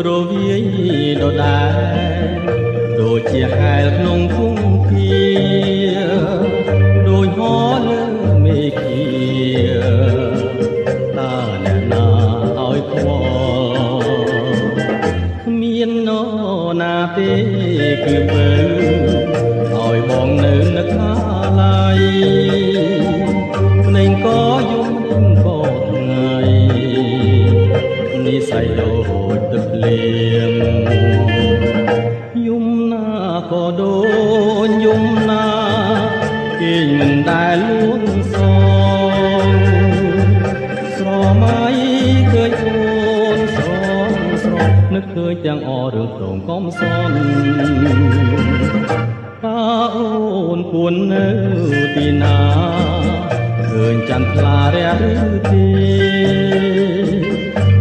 រវាយដដែលដូចជាហែលក្នុងភូមិភាដូចហោលើមេឃាតើអ្នកណាឲ្យខ្វល់គ្មាននរណាទេគឺបើឲ្យបងនៅនឹកថាឡៃភ្នែងក៏យំភ្នែងក៏ថ្ងៃនិស័យដូចទឹកភ្លៀងយំណាក៏ដូចយំណាគេមិនដែលលួងសងស្រមៃឃើញអូនស្រងស្រស់នឹកឃើញទាំងអរឿងព្រមកំសន់តើអូនគួរនៅទីណាឃើញចន្ទថ្លារះឬទេ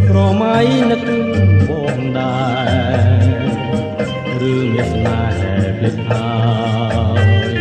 ស្រមៃនឹកបងដែររឿងមានស្នេហ៍ភ្លេចហើយ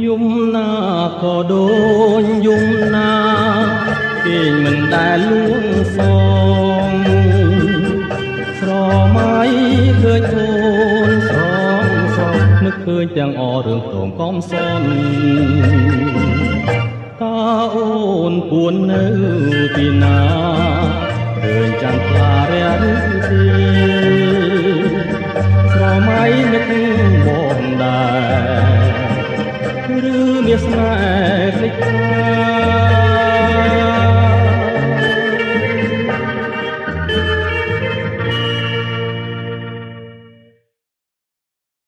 យំណាក៏ដូចយំណាគេមិនដែលលួងសងស្រមៃឃើញអូនស្រងស្រស់នឹកឃើញទាំងអរឿងព្រមកំសន់តើអូនពួននៅទីណាឃើញចន្ទថ្លារះឬទេស្រមៃនឹកបងដែរឬមានស្នេហ